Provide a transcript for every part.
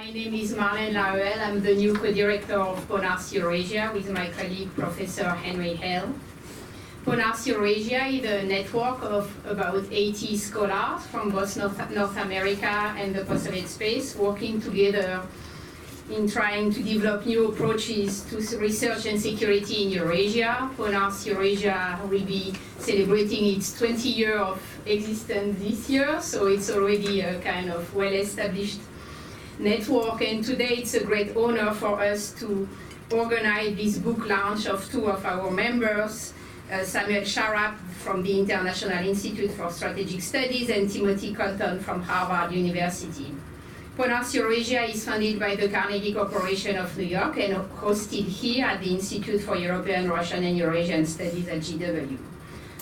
My name is Marlène Laruelle. I'm the new co-director of PONARS Eurasia with my colleague Professor Henry Hale. PONARS Eurasia is a network of about 80 scholars from both North America and the PostSoviet Space working together in trying to develop new approaches to research and security in Eurasia. PONARS Eurasia will be celebrating its 20 year of existence this year, so it's already a kind of well-established network, and today it's a great honor for us to organize this book launch of two of our members, Samuel Charap from the International Institute for Strategic Studies and Timothy Colton from Harvard University. PONARS Eurasia is funded by the Carnegie Corporation of New York and hosted here at the Institute for European, Russian, and Eurasian Studies at GW.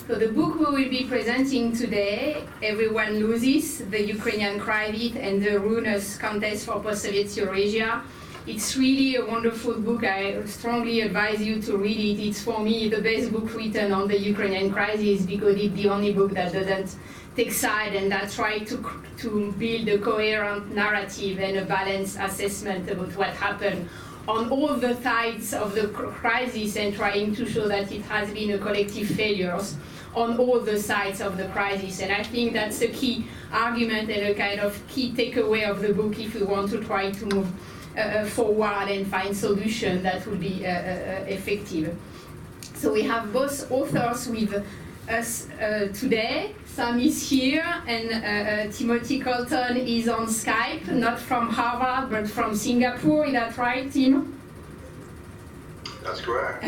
So the book we will be presenting today, Everyone Loses, the Ukrainian Crisis and the Ruinous Contest for Post-Soviet Eurasia. It's really a wonderful book. I strongly advise you to read it. It's, for me, the best book written on the Ukrainian crisis because it's the only book that doesn't take side and that tries to build a coherent narrative and a balanced assessment about what happened on all the sides of the crisis and trying to show that it has been a collective failure on all the sides of the crisis. And I think that's a key argument and a kind of key takeaway of the book if we want to try to move forward and find solutions that will be effective. So we have both authors with us today. Sam is here, and Timothy Colton is on Skype, not from Harvard, but from Singapore. Is that right, Tim? That's correct.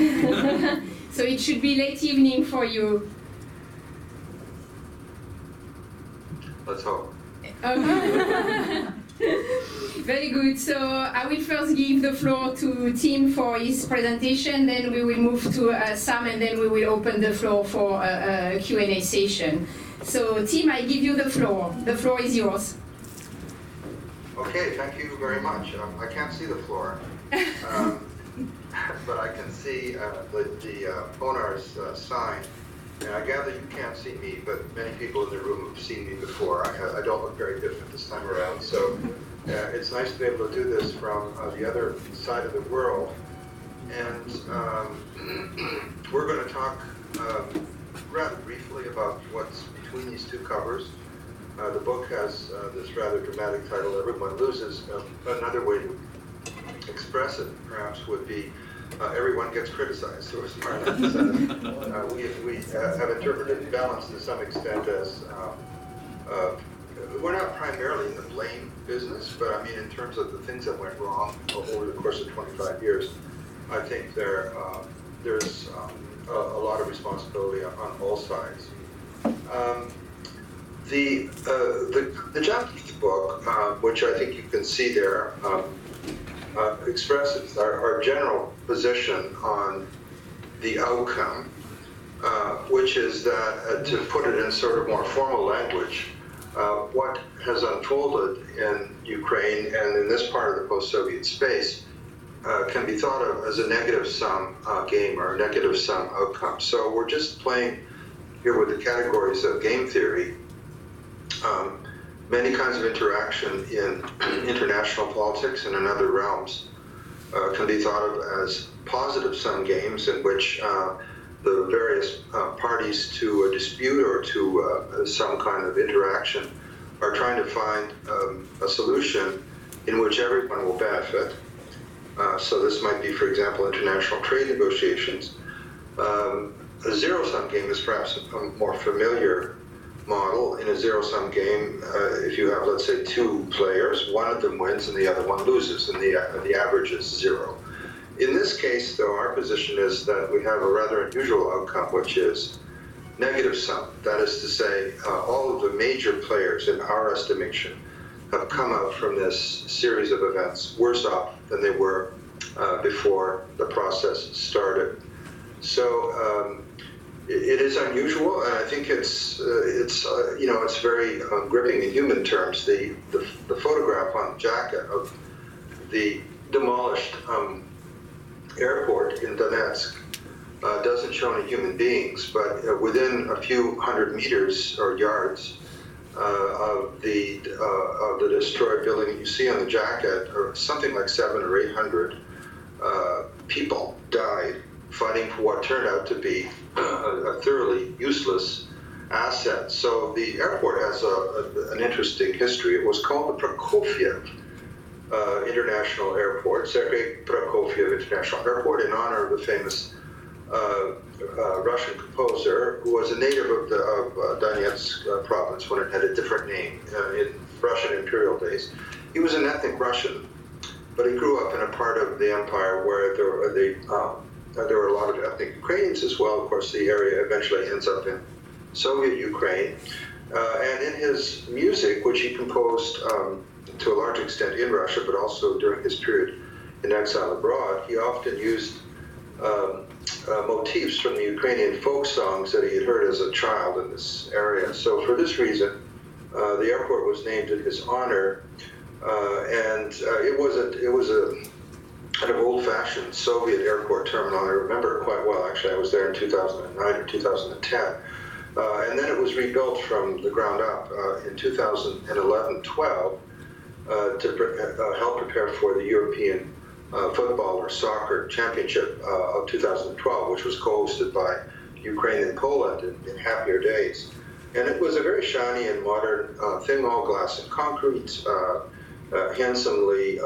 So it should be late evening for you. Let's hope. Very good. So I will first give the floor to Tim for his presentation, then we will move to Sam, and then we will open the floor for a Q&A session. So Tim, I give you the floor. The floor is yours. Okay, thank you very much. I can't see the floor, but I can see the PONARS sign. And I gather you can't see me, but many people in the room have seen me before. I don't look very different this time around. So it's nice to be able to do this from the other side of the world. And we're going to talk rather briefly about what's between these two covers. The book has this rather dramatic title, Everyone Loses. Another way to express it, perhaps, would be everyone gets criticized. So as Marlène said, we have interpreted balance to some extent as we're not primarily in the blame business, but I mean in terms of the things that went wrong over the course of 25 years, I think there's a lot of responsibility on all sides. The Japanese book, which I think you can see there, expresses our general position on the outcome, which is that, to put it in sort of more formal language, what has unfolded in Ukraine and in this part of the post-Soviet space can be thought of as a negative-sum game or a negative-sum outcome. So we're just playing here with the categories of game theory. Many kinds of interaction in international politics and in other realms can be thought of as positive-sum games in which the various parties to a dispute or to some kind of interaction are trying to find a solution in which everyone will benefit. So this might be, for example, international trade negotiations. A zero-sum game is perhaps a more familiar model. In a zero-sum game, if you have, let's say, two players, one of them wins and the other one loses, and the average is zero. In this case, though, our position is that we have a rather unusual outcome, which is negative sum. That is to say, all of the major players, in our estimation, have come out from this series of events worse off than they were before the process started. So it is unusual, and I think it's very gripping in human terms. The photograph on the jacket of the demolished airport in Donetsk doesn't show any human beings, but within a few hundred meters or yards, of the destroyed building you see on the jacket, or something like 700 or 800 people died fighting for what turned out to be a thoroughly useless asset. So the airport has an interesting history. It was called the Prokofiev International Airport, Sergei Prokofiev International Airport, in honor of the famous Russian composer who was a native of Donetsk province when it had a different name in Russian imperial days. He was an ethnic Russian, but he grew up in a part of the empire where there were a lot of ethnic Ukrainians as well. Of course, the area eventually ends up in Soviet Ukraine. And in his music, which he composed to a large extent in Russia, but also during his period in exile abroad, he often used motifs from the Ukrainian folk songs that he had heard as a child in this area. So for this reason, the airport was named in his honor, and it was a kind of old-fashioned Soviet airport terminal. I remember it quite well, actually. I was there in 2009 or 2010. And then it was rebuilt from the ground up in 2011-12 to help prepare for the European football or soccer championship of 2012, which was co-hosted by Ukraine and Poland in happier days. And it was a very shiny and modern thing, all glass and concrete, handsomely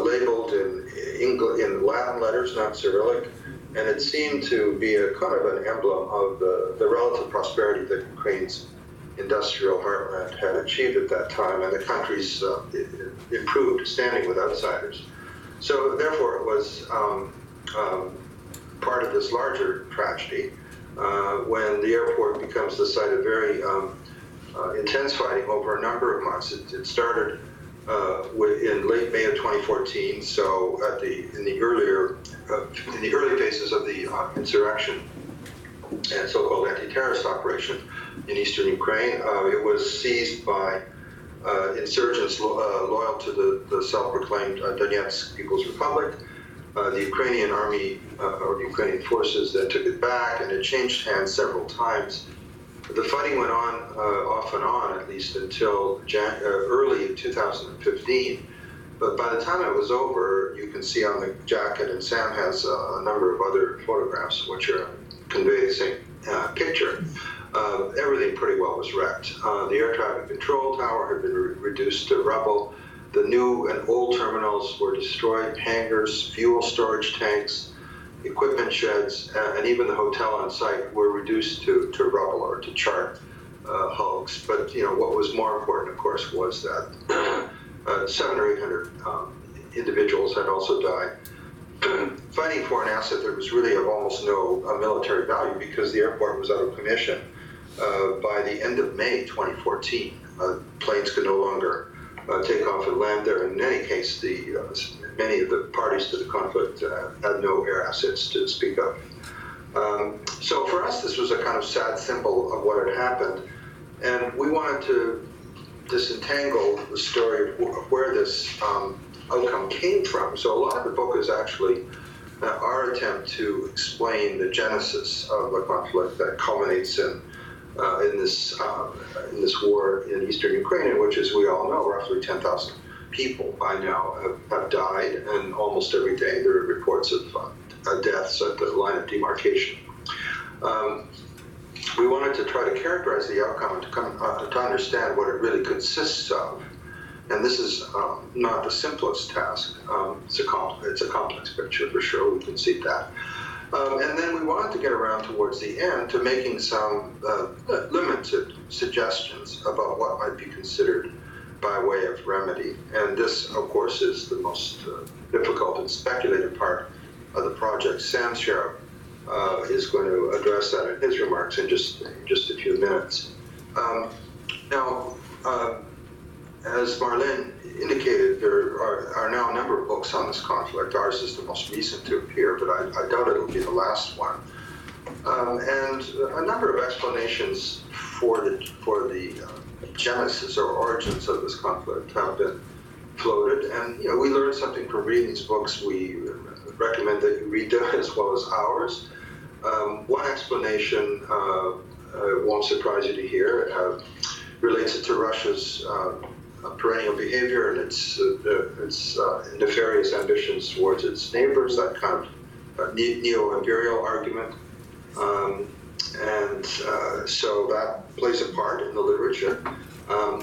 labeled in Latin letters, not Cyrillic, and it seemed to be a kind of an emblem of the relative prosperity that Ukraine's industrial heartland had achieved at that time, and the country's improved standing with outsiders. So therefore it was part of this larger tragedy when the airport becomes the site of very intense fighting over a number of months. It started in late May of 2014, so in the early phases of the insurrection and so-called anti-terrorist operation in eastern Ukraine. It was seized by insurgents loyal to the self-proclaimed Donetsk People's Republic. The Ukrainian army or the Ukrainian forces then took it back, and it changed hands several times. The fighting went on, off and on, at least until early 2015. But by the time it was over, you can see on the jacket, and Sam has a number of other photographs which convey the same picture. Everything pretty well was wrecked. The air traffic control tower had been reduced to rubble. The new and old terminals were destroyed. Hangars, fuel storage tanks, equipment sheds, and even the hotel on site were reduced to rubble or to charred hulks. But what was more important, of course, was that 700 or 800 individuals had also died fighting for an asset that was really of almost no military value, because the airport was out of commission by the end of May 2014. Planes could no longer take off and land there. In any case, many of the parties to the conflict had no air assets to speak of. So for us, this was a kind of sad symbol of what had happened, and we wanted to disentangle the story of where this outcome came from. So a lot of the book is actually our attempt to explain the genesis of the conflict that culminates in this war in eastern Ukraine, in which, as we all know, roughly 10,000 people by now have died, and almost every day there are reports of deaths at the line of demarcation. We wanted to try to characterize the outcome and to understand what it really consists of. And this is not the simplest task. It's a complex picture for sure, we can see that. And then we wanted to get around towards the end to making some limited suggestions about what might be considered by way of remedy. And this, of course, is the most difficult and speculative part of the project. Sam Charap is going to address that in his remarks in just a few minutes. Now, as Marlene indicated, there are now a number of books on this conflict. Ours is the most recent to appear, but I doubt it'll be the last one. And a number of explanations for the genesis or origins of this conflict have been floated. And we learned something from reading these books. We recommend that you read them as well as ours. One explanation won't surprise you to hear. relates it to Russia's perennial behavior and its nefarious ambitions towards its neighbors, that kind of neo-imperial argument. So that plays a part in the literature.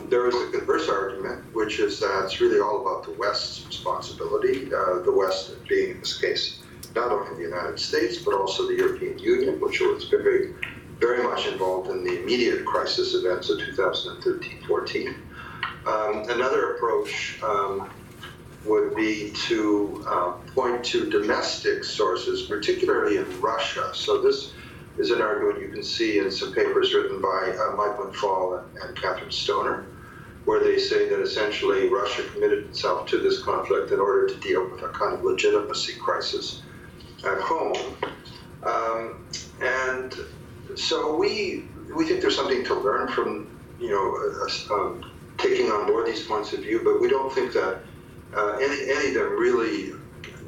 There is a converse argument, which is that it's really all about the West's responsibility, the West being, in this case, not only the United States, but also the European Union, which was very, very much involved in the immediate crisis events of 2013-14. Another approach would be to point to domestic sources, particularly in Russia. So this is an argument you can see in some papers written by Mike McFall and Catherine Stoner, where they say that essentially Russia committed itself to this conflict in order to deal with a kind of legitimacy crisis at home. And so we think there's something to learn from, taking on board these points of view, but we don't think that any of them really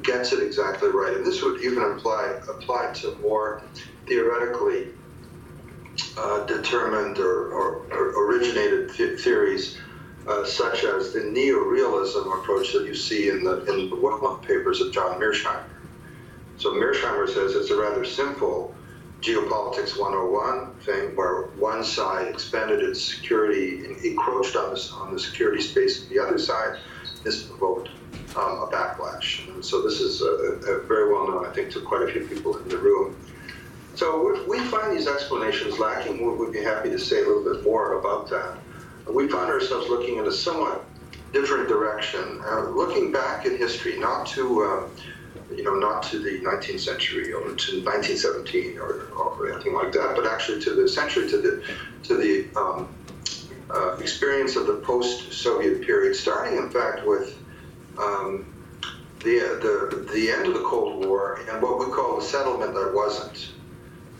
gets it exactly right. And this would even apply to more theoretically determined or originated theories, such as the neorealism approach that you see in the well-known papers of John Mearsheimer. So Mearsheimer says it's a rather simple geopolitics 101 thing where one side expanded its security, encroached on the security space of the other side. This provoked a backlash. And so this is very well known, I think, to quite a few people in the room. So if we find these explanations lacking, we'd be happy to say a little bit more about that. We found ourselves looking in a somewhat different direction, looking back in history, not to the 19th century or to 1917 or anything like that, but actually to the century, to the experience of the post-Soviet period, starting in fact with the end of the Cold War and what we call the settlement that wasn't.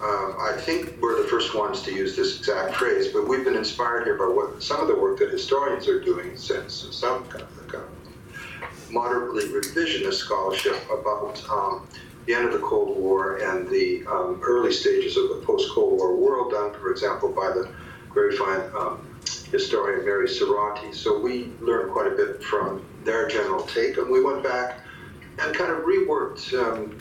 I think we're the first ones to use this exact phrase, but we've been inspired here by some of the work that historians are doing since, some kind of moderately revisionist scholarship about the end of the Cold War and the early stages of the post-Cold War world, done, for example, by the very fine historian Mary Serrati. So we learned quite a bit from their general take, and we went back and kind of reworked,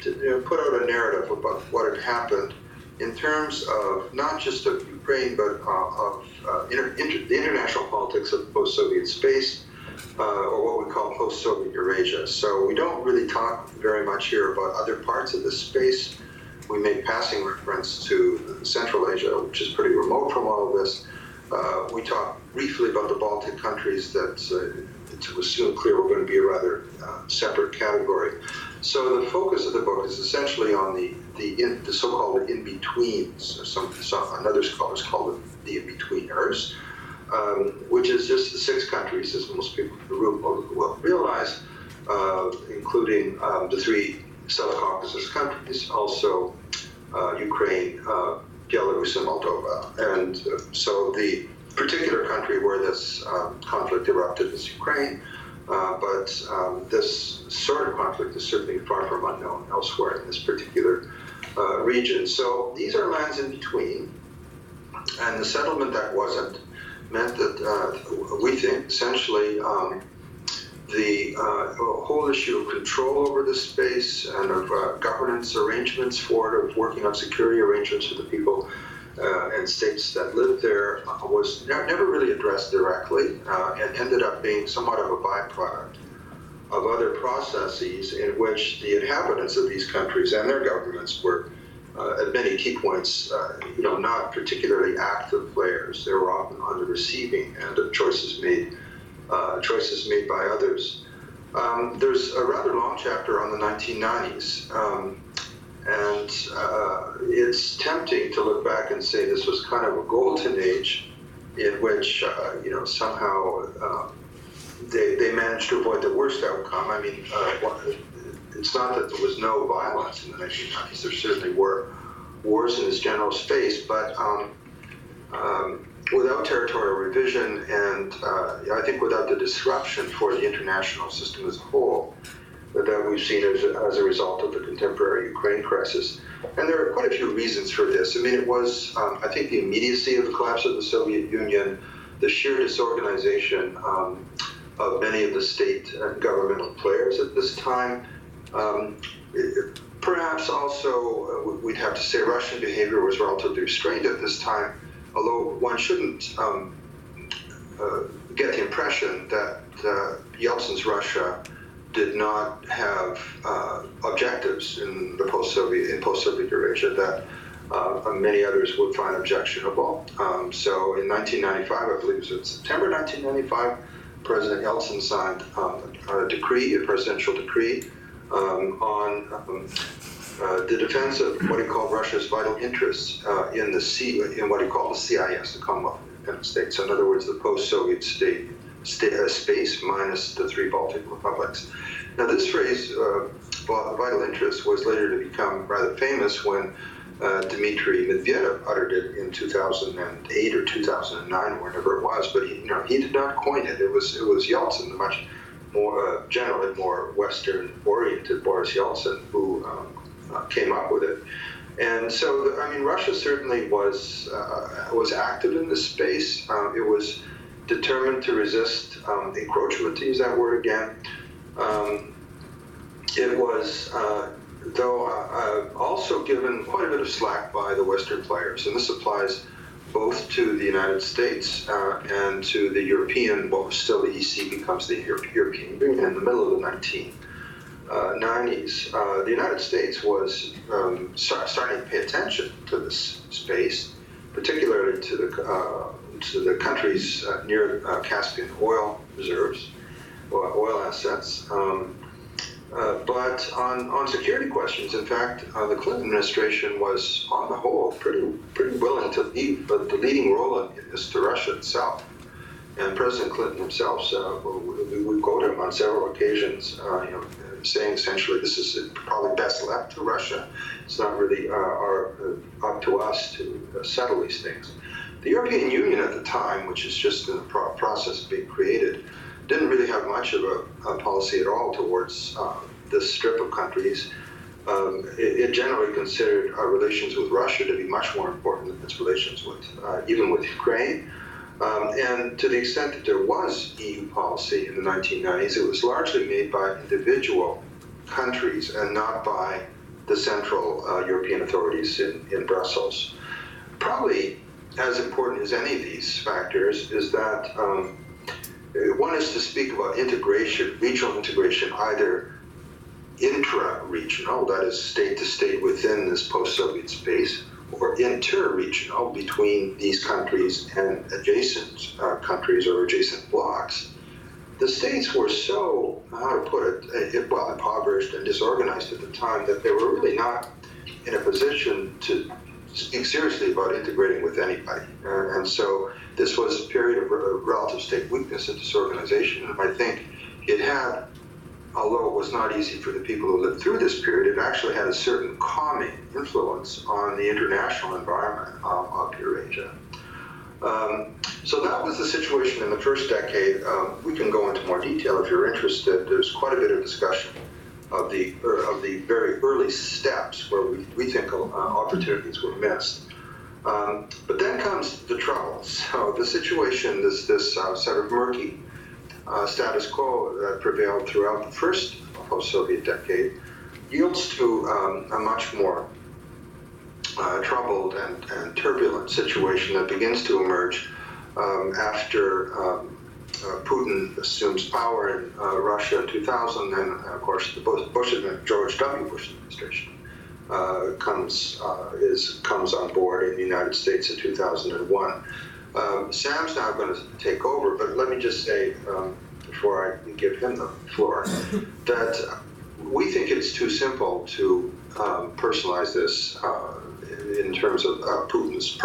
to put out a narrative about what had happened in terms of not just of Ukraine, but of the international politics of post-Soviet space, or what we call post-Soviet Eurasia. So we don't really talk very much here about other parts of this space. We make passing reference to Central Asia, which is pretty remote from all of this. We talk briefly about the Baltic countries that it was soon clear were going to be a rather separate category. So the focus of the book is essentially on the so-called in-betweens, or other scholars call them the in-betweeners, which is just the 6 countries, as most people in the room will realize, including the 3 South Caucasus countries, also Ukraine, Belarus, and Moldova. And so the particular country where this conflict erupted is Ukraine, but this sort of conflict is certainly far from unknown elsewhere in this particular region. So these are lands in between, and the settlement that wasn't meant that we think essentially the whole issue of control over this space and of governance arrangements for it, of working on security arrangements for the people and states that lived there was never really addressed directly, and ended up being somewhat of a byproduct of other processes in which the inhabitants of these countries and their governments were, at many key points, not particularly active players. They were often on the receiving end of choices made by others. There's a rather long chapter on the 1990s, and it's tempting to look back and say this was kind of a golden age in which, somehow they managed to avoid the worst outcome. I mean, it's not that there was no violence in the 1990s. There certainly were wars in this general space, but without territorial revision and I think without the disruption for the international system as a whole that we've seen as a result of the contemporary Ukraine crisis. And there are quite a few reasons for this. I mean, it was, I think, the immediacy of the collapse of the Soviet Union, the sheer disorganization of many of the state and governmental players at this time. Perhaps also, we'd have to say Russian behavior was relatively restrained at this time, although one shouldn't get the impression that Yeltsin's Russia did not have objectives in the post-Soviet Eurasia that many others would find objectionable. So in 1995, I believe it was in September 1995, President Yeltsin signed a presidential decree on the defense of what he called Russia's vital interests in what he called the CIS, the Commonwealth of Independent States. So in other words, the post-Soviet space minus the three Baltic republics. Now this phrase, vital interest, was later to become rather famous when Dmitry Medvedev uttered it in 2008 or 2009, whenever it was. But he did not coin it. It was Yeltsin, the much more generally more Western-oriented Boris Yeltsin, who came up with it. And so, I mean, Russia certainly was active in this space. It was determined to resist encroachment, to use that word again. It was, though, also given quite a bit of slack by the Western players, and this applies both to the United States and to the European, what was still the EC becomes the European Union in the middle of the 1990s. The United States was starting to pay attention to this space, particularly to the countries near Caspian oil reserves, oil assets. But on security questions, in fact, the Clinton administration was, on the whole, pretty willing to leave the leading role in this to Russia itself. And President Clinton himself, we quote him on several occasions, saying essentially, this is probably best left to Russia. It's not really up to us to settle these things. The European Union at the time, which is just in the process of being created, didn't really have much of a policy at all towards this strip of countries. It generally considered our relations with Russia to be much more important than its relations with, even with Ukraine. And to the extent that there was EU policy in the 1990s, it was largely made by individual countries and not by the central European authorities in Brussels. Probably as important as any of these factors is that one is to speak about integration, regional integration, either intra-regional, that is state to state within this post-Soviet space, or inter-regional between these countries and adjacent countries or adjacent blocks. The states were so, how to put it, impoverished and disorganized at the time that they were really not in a position to speak seriously about integrating with anybody. And so this was a period of relative state weakness and disorganization. And I think it had, although it was not easy for the people who lived through this period, it actually had a certain calming influence on the international environment of Eurasia. So that was the situation in the first decade. We can go into more detail if you're interested. There's quite a bit of discussion of the very early steps where we think opportunities were missed. But then comes the trouble. So the situation, this sort of murky status quo that prevailed throughout the first post-Soviet decade yields to a much more troubled and turbulent situation that begins to emerge after Putin assumes power in Russia in 2000, and of course the George W. Bush administration comes on board in the United States in 2001. Sam's now going to take over, but let me just say, before I give him the floor, that we think it's too simple to personalize this in terms of Putin's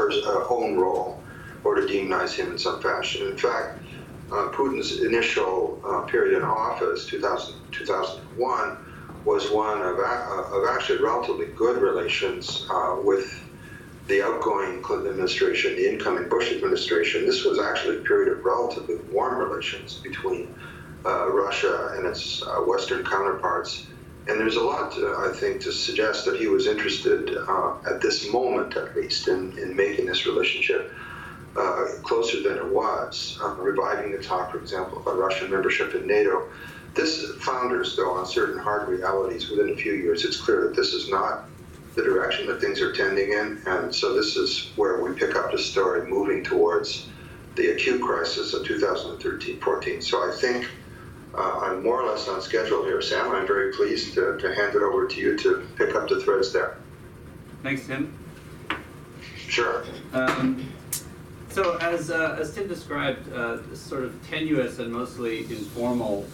own role, or to demonize him in some fashion. In fact, Putin's initial period in office, 2001, was one of actually relatively good relations with the outgoing Clinton administration, the incoming Bush administration. This was actually a period of relatively warm relations between Russia and its Western counterparts. And there's a lot, I think, to suggest that he was interested, at this moment at least, in making this relationship closer than it was, reviving the talk, for example, about Russian membership in NATO. This founders, though, on certain hard realities within a few years, it's clear that this is not the direction that things are tending in, and so this is where we pick up the story moving towards the acute crisis of 2013-14. So I think I'm more or less on schedule here, Sam. I'm very pleased to hand it over to you to pick up the threads there. Thanks, Tim. Sure. So as Tim described, this sort of tenuous and mostly informal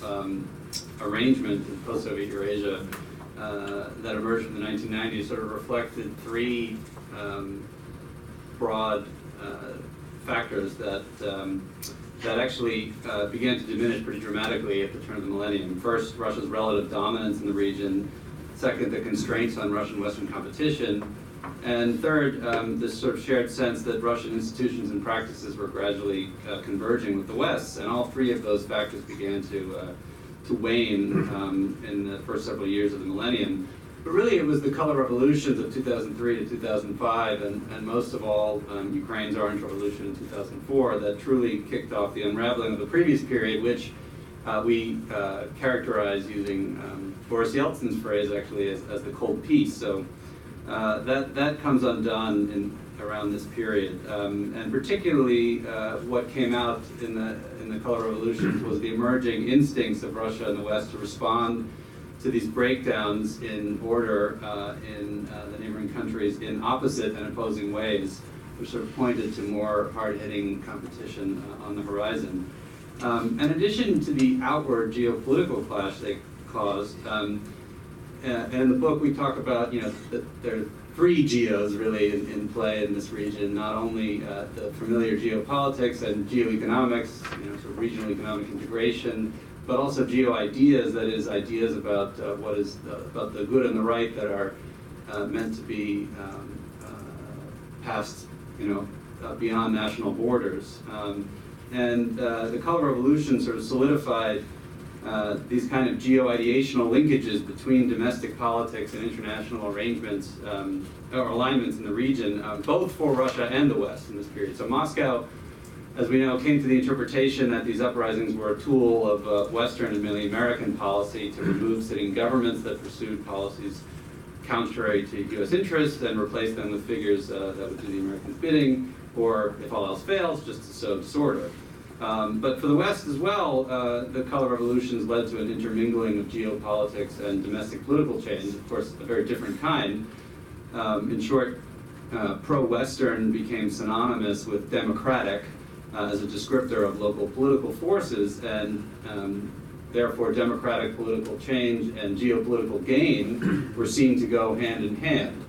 arrangement in post-Soviet Eurasia that emerged from the 1990s sort of reflected three broad factors that actually began to diminish pretty dramatically at the turn of the millennium. First, Russia's relative dominance in the region. Second, the constraints on Russian-Western competition. And third, this sort of shared sense that Russian institutions and practices were gradually converging with the West. And all three of those factors began to wane in the first several years of the millennium. But really it was the color revolutions of 2003 to 2005 and most of all Ukraine's Orange Revolution in 2004 that truly kicked off the unraveling of the previous period, which we characterize using Boris Yeltsin's phrase actually as the Cold Peace. So that comes undone around this period, and particularly what came out in the color revolutions was the emerging instincts of Russia and the West to respond to these breakdowns in order in the neighboring countries in opposite and opposing ways, which sort of pointed to more hard-hitting competition on the horizon. In addition to the outward geopolitical clash they caused, in the book we talk about, that there are three geos really in play in this region, not only the familiar geopolitics and geoeconomics, sort of regional economic integration, but also geo-ideas, that is, ideas about what is about the good and the right that are meant to be passed, beyond national borders. And the color revolution sort of solidified these kind of geo-ideational linkages between domestic politics and international arrangements or alignments in the region, both for Russia and the West in this period. So Moscow, as we know, came to the interpretation that these uprisings were a tool of Western and mainly American policy to remove sitting governments that pursued policies contrary to U.S. interests and replace them with figures that would do the Americans' bidding, or if all else fails, just to sow disorder. But for the West as well, the color revolutions led to an intermingling of geopolitics and domestic political change, of course, a very different kind. In short, pro-Western became synonymous with democratic as a descriptor of local political forces, and therefore democratic political change and geopolitical gain were seen to go hand in hand.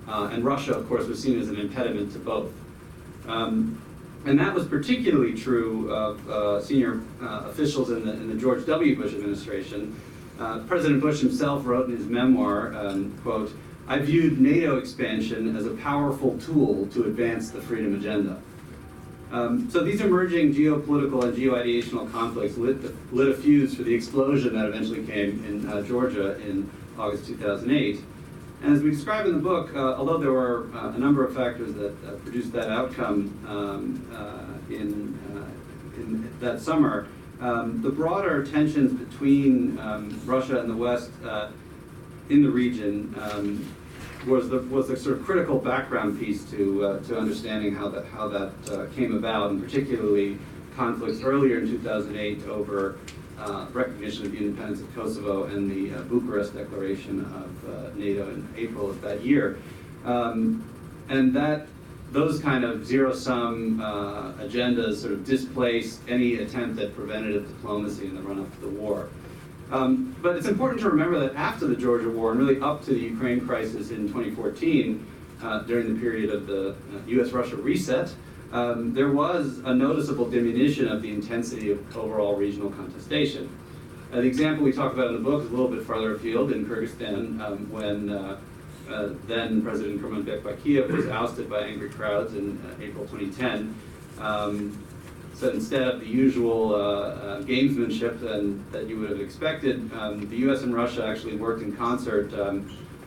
And Russia, of course, was seen as an impediment to both. And that was particularly true of senior officials in the George W. Bush administration. President Bush himself wrote in his memoir, quote, "I viewed NATO expansion as a powerful tool to advance the freedom agenda." So these emerging geopolitical and geo-ideational conflicts lit a fuse for the explosion that eventually came in Georgia in August 2008. And as we describe in the book, although there were a number of factors that produced that outcome in that summer, the broader tensions between Russia and the West in the region was the sort of critical background piece to understanding how that came about, and particularly conflicts earlier in 2008 over recognition of the independence of Kosovo and the Bucharest Declaration of NATO in April of that year. And those kind of zero-sum agendas sort of displaced any attempt at preventative diplomacy in the run-up to the war. But it's important to remember that after the Georgia War, and really up to the Ukraine crisis in 2014, during the period of the US-Russia reset, there was a noticeable diminution of the intensity of overall regional contestation. The example we talk about in the book is a little bit farther afield in Kyrgyzstan, when then President Kurmanbek Bakiyev was ousted by angry crowds in April 2010. So instead of the usual gamesmanship that you would have expected, the US and Russia actually worked in concert,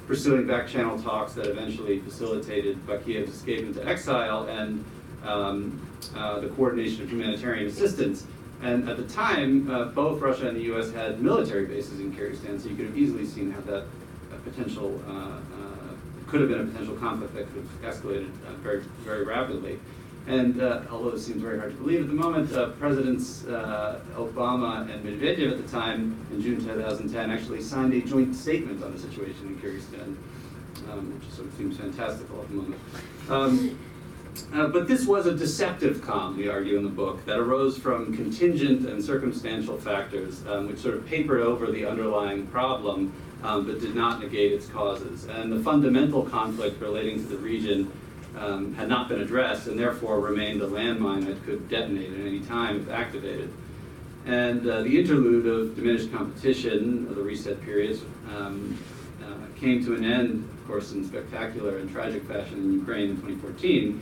pursuing back-channel talks that eventually facilitated Bakiyev's escape into exile and the coordination of humanitarian assistance. And at the time, both Russia and the U.S. had military bases in Kyrgyzstan, so you could have easily seen how that potential could have been a potential conflict that could have escalated very, very rapidly. And although it seems very hard to believe at the moment, Presidents Obama and Medvedev at the time, in June 2010, actually signed a joint statement on the situation in Kyrgyzstan, which sort of seems fantastical at the moment. But this was a deceptive calm, we argue in the book, that arose from contingent and circumstantial factors, which sort of papered over the underlying problem, but did not negate its causes. And the fundamental conflict relating to the region had not been addressed, and therefore remained a landmine that could detonate at any time if activated. And the interlude of diminished competition, of the reset periods, came to an end, of course, in spectacular and tragic fashion in Ukraine in 2014.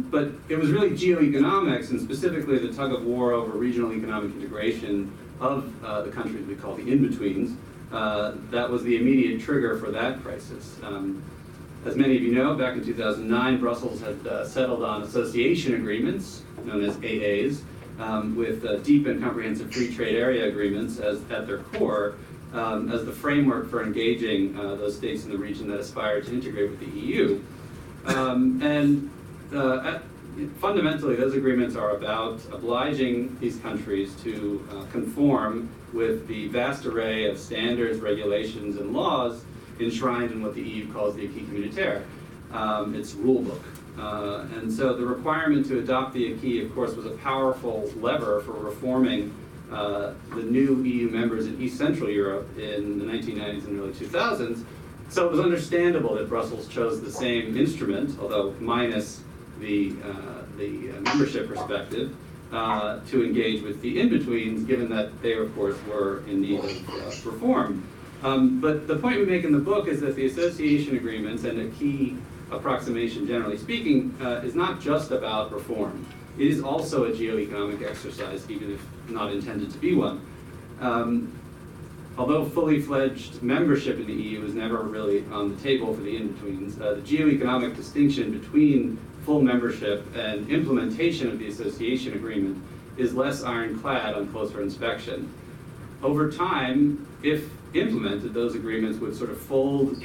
But it was really geoeconomics, and specifically the tug of war over regional economic integration of the countries we call the in-betweens, that was the immediate trigger for that crisis. As many of you know, back in 2009, Brussels had settled on association agreements, known as AAs, with deep and comprehensive free trade area agreements as at their core, as the framework for engaging those states in the region that aspire to integrate with the EU. Fundamentally, those agreements are about obliging these countries to conform with the vast array of standards, regulations, and laws enshrined in what the EU calls the acquis communautaire, its rule book. And so the requirement to adopt the acquis, of course, was a powerful lever for reforming the new EU members in East Central Europe in the 1990s and early 2000s. So it was understandable that Brussels chose the same instrument, although minus the membership perspective, to engage with the in-betweens, given that they, of course, were in need of reform. But the point we make in the book is that the association agreements, and a key approximation generally speaking, is not just about reform. It is also a geoeconomic exercise, even if not intended to be one. Although fully fledged membership in the EU was never really on the table for the in-betweens, the geoeconomic distinction between full membership and implementation of the association agreement is less ironclad on closer inspection. Over time, if implemented, those agreements would sort of fold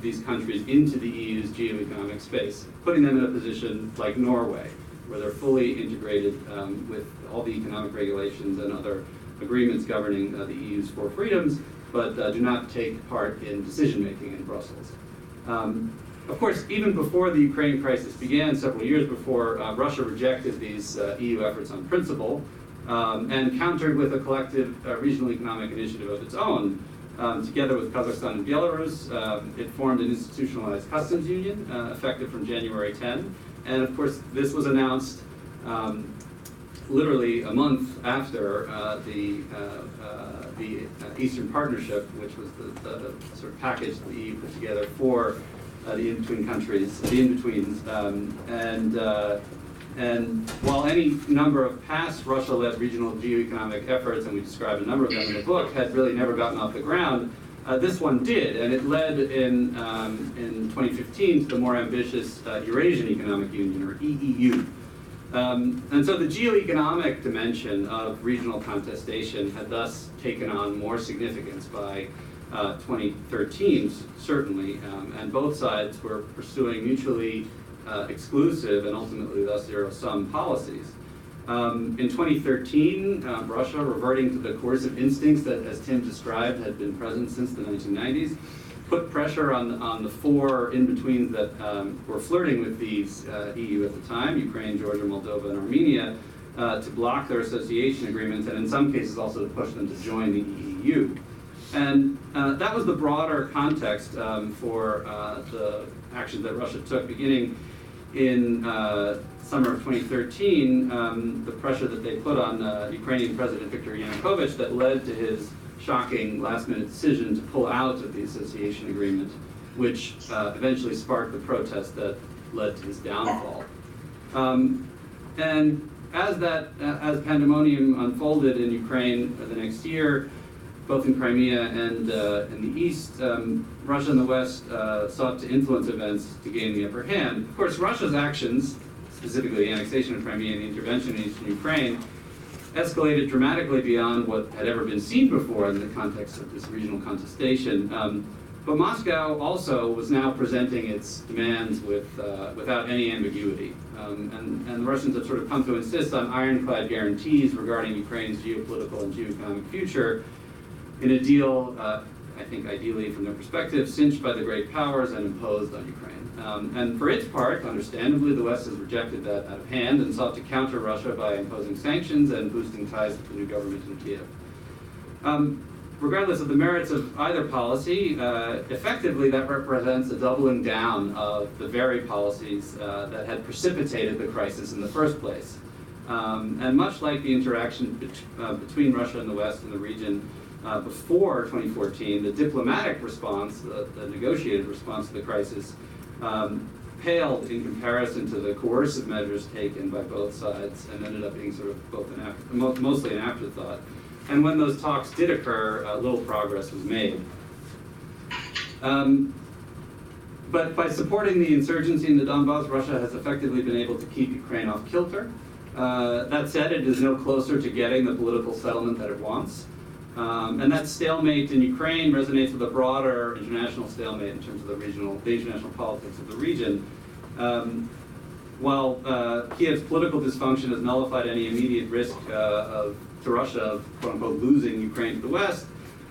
these countries into the EU's geoeconomic space, putting them in a position like Norway, where they're fully integrated with all the economic regulations and other agreements governing the EU's four freedoms, but do not take part in decision-making in Brussels. Of course, even before the Ukraine crisis began, several years before, Russia rejected these EU efforts on principle and countered with a collective regional economic initiative of its own. Together with Kazakhstan and Belarus, it formed an institutionalized customs union effective from January 10. And of course, this was announced literally a month after the Eastern Partnership, which was the sort of package the EU put together for the in-between countries, the in-betweens. And while any number of past Russia-led regional geoeconomic efforts, and we describe a number of them in the book, had really never gotten off the ground, this one did, and it led in 2015 to the more ambitious Eurasian Economic Union, or EEU. And so the geoeconomic dimension of regional contestation had thus taken on more significance by 2013, certainly, and both sides were pursuing mutually exclusive and ultimately thus zero-sum policies. In 2013, Russia, reverting to the coercive instincts that, as Tim described, had been present since the 1990s, put pressure on the four in-betweens that were flirting with these EU at the time, Ukraine, Georgia, Moldova, and Armenia, to block their association agreements, and in some cases also to push them to join the EU. And that was the broader context for the actions that Russia took, beginning in summer of 2013, the pressure that they put on Ukrainian President Viktor Yanukovych that led to his shocking last-minute decision to pull out of the association agreement, which eventually sparked the protest that led to his downfall. And as pandemonium unfolded in Ukraine the next year, both in Crimea and in the East, Russia and the West sought to influence events to gain the upper hand. Of course, Russia's actions specifically the annexation of Crimea and the intervention in eastern Ukraine, escalated dramatically beyond what had ever been seen before in the context of this regional contestation. But Moscow also was now presenting its demands without any ambiguity. And the Russians have sort of come to insist on ironclad guarantees regarding Ukraine's geopolitical and geoeconomic future in a deal, I think ideally from their perspective, cinched by the great powers and imposed on Ukraine. And for its part, understandably, the West has rejected that out of hand and sought to counter Russia by imposing sanctions and boosting ties with the new government in Kiev. Regardless of the merits of either policy, effectively that represents a doubling down of the very policies that had precipitated the crisis in the first place. And much like the interaction between Russia and the West in the region before 2014, the diplomatic response, the negotiated response to the crisis, paled in comparison to the coercive measures taken by both sides and ended up being sort of both mostly an afterthought. And when those talks did occur, little progress was made. But by supporting the insurgency in the Donbass, Russia has effectively been able to keep Ukraine off kilter. That said, it is no closer to getting the political settlement that it wants. And that stalemate in Ukraine resonates with a broader international stalemate in terms of the international politics of the region. While Kiev's political dysfunction has nullified any immediate risk to Russia of, quote-unquote, losing Ukraine to the West,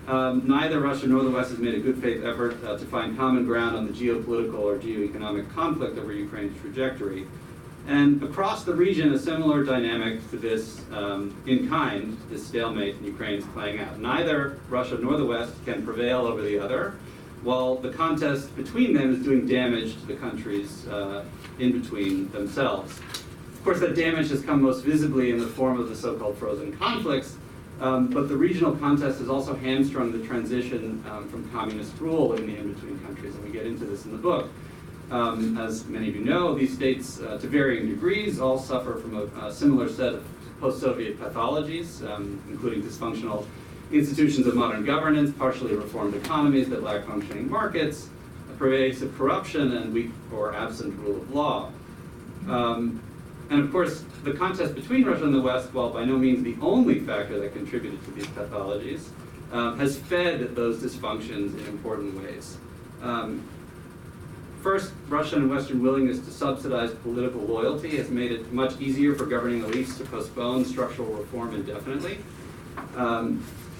neither Russia nor the West has made a good faith effort to find common ground on the geopolitical or geoeconomic conflict over Ukraine's trajectory. And across the region, a similar dynamic to this in kind, this stalemate in Ukraine is playing out. Neither Russia nor the West can prevail over the other, while the contest between them is doing damage to the countries in between themselves. Of course, that damage has come most visibly in the form of the so-called frozen conflicts, but the regional contest has also hamstrung the transition from communist rule in the in-between countries, and we get into this in the book. As many of you know, these states, to varying degrees, all suffer from a similar set of post-Soviet pathologies, including dysfunctional institutions of modern governance, partially reformed economies that lack functioning markets, pervasive corruption, and weak or absent rule of law. And of course, the contest between Russia and the West, while by no means the only factor that contributed to these pathologies, has fed those dysfunctions in important ways. First, Russian and Western willingness to subsidize political loyalty has made it much easier for governing elites to postpone structural reform indefinitely.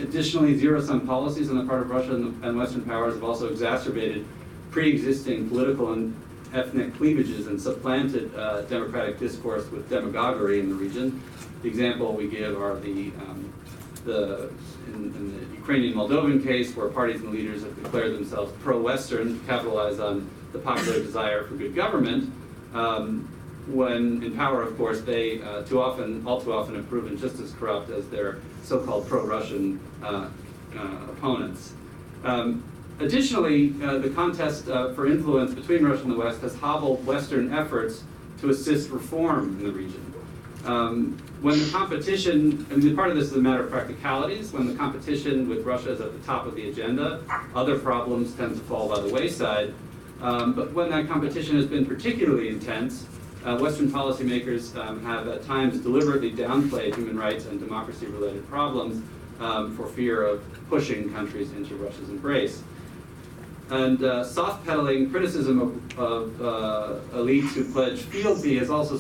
Additionally, zero-sum policies on the part of Russia and Western powers have also exacerbated pre-existing political and ethnic cleavages and supplanted democratic discourse with demagoguery in the region. The example we give are in the Ukrainian Moldovan case, where parties and leaders have declared themselves pro-Western, capitalize on the popular desire for good government, when in power, of course, they all too often have proven just as corrupt as their so-called pro-Russian opponents. Additionally, the contest for influence between Russia and the West has hobbled Western efforts to assist reform in the region. When the competition, and part of this is a matter of practicalities, when the competition with Russia is at the top of the agenda, other problems tend to fall by the wayside. But when that competition has been particularly intense, Western policymakers have at times deliberately downplayed human rights and democracy-related problems for fear of pushing countries into Russia's embrace. And soft-pedaling criticism of elites who pledge fealty has also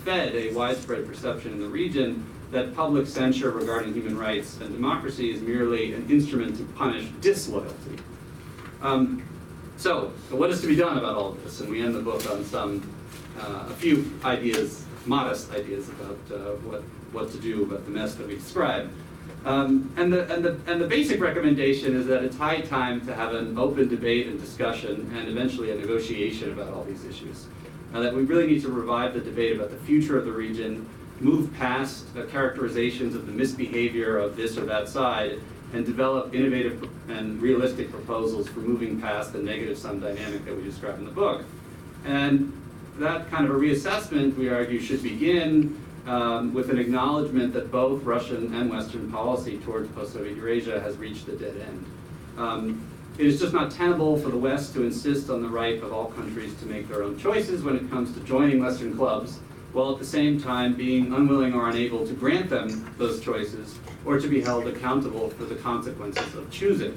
fed a widespread perception in the region that public censure regarding human rights and democracy is merely an instrument to punish disloyalty. So what is to be done about all of this? And we end the book on a few ideas, modest ideas about what to do about the mess that we described. And the basic recommendation is that it's high time to have an open debate and discussion and eventually a negotiation about all these issues. That we really need to revive the debate about the future of the region, move past characterizations of the misbehavior of this or that side, and develop innovative and realistic proposals for moving past the negative-sum dynamic that we describe in the book. And that kind of a reassessment, we argue, should begin with an acknowledgement that both Russian and Western policy towards post-Soviet Eurasia has reached a dead end. It is just not tenable for the West to insist on the right of all countries to make their own choices when it comes to joining Western clubs, while at the same time being unwilling or unable to grant them those choices or to be held accountable for the consequences of choosing.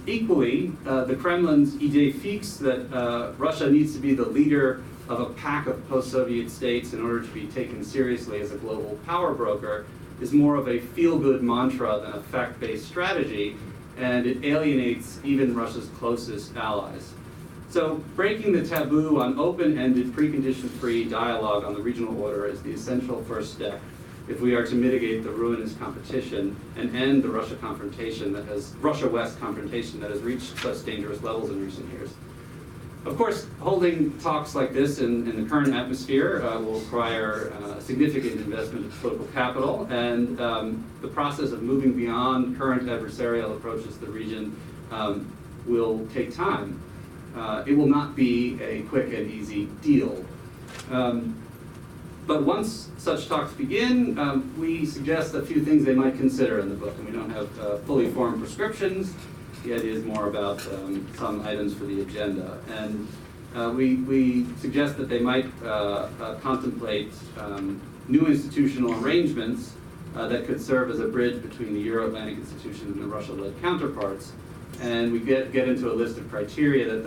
Equally, the Kremlin's idée fixe that Russia needs to be the leader of a pack of post-Soviet states in order to be taken seriously as a global power broker is more of a feel-good mantra than a fact-based strategy, and it alienates even Russia's closest allies. So breaking the taboo on open-ended, precondition-free dialogue on the regional order is the essential first step if we are to mitigate the ruinous competition and end the Russia-West confrontation that has reached such dangerous levels in recent years. Of course, holding talks like this in the current atmosphere will require significant investment of political capital, and the process of moving beyond current adversarial approaches to the region will take time. It will not be a quick and easy deal. But once such talks begin, we suggest a few things they might consider in the book, and we don't have fully formed prescriptions. The idea is more about some items for the agenda. And we suggest that they might contemplate new institutional arrangements that could serve as a bridge between the Euro-Atlantic institutions and the Russia-led counterparts. And we get into a list of criteria that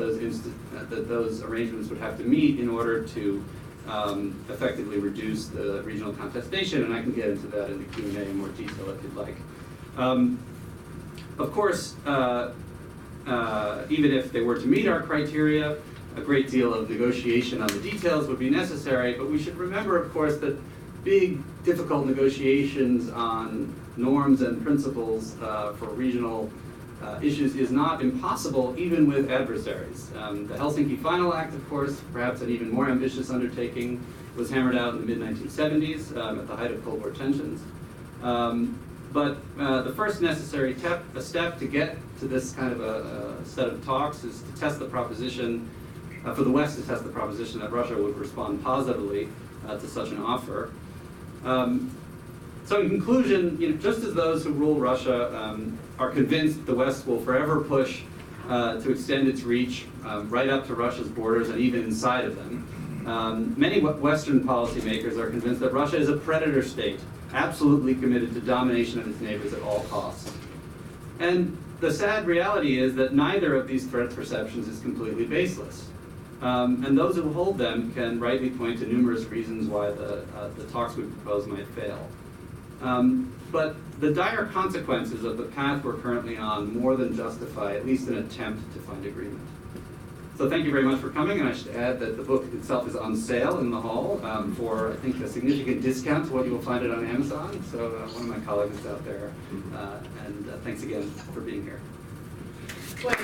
those arrangements would have to meet in order to effectively reduce the regional contestation, and I can get into that in the Q&A in more detail if you'd like. Of course, even if they were to meet our criteria, a great deal of negotiation on the details would be necessary, but we should remember, of course, that big, difficult negotiations on norms and principles for regional issues is not impossible, even with adversaries. The Helsinki Final Act, of course, perhaps an even more ambitious undertaking, was hammered out in the mid-1970s at the height of Cold War tensions. But the first necessary step to get to this kind of a set of talks is to test the proposition, for the West to test the proposition that Russia would respond positively to such an offer. So in conclusion, just as those who rule Russia are convinced the West will forever push to extend its reach right up to Russia's borders and even inside of them, many Western policymakers are convinced that Russia is a predator state, absolutely committed to domination of its neighbors at all costs. And the sad reality is that neither of these threat perceptions is completely baseless. And those who hold them can rightly point to numerous reasons why the talks we propose might fail. But the dire consequences of the path we're currently on more than justify at least an attempt to find agreement. So thank you very much for coming, and I should add that the book itself is on sale in the hall for, I think, a significant discount to what you will find it on Amazon. So one of my colleagues is out there, and thanks again for being here. Well,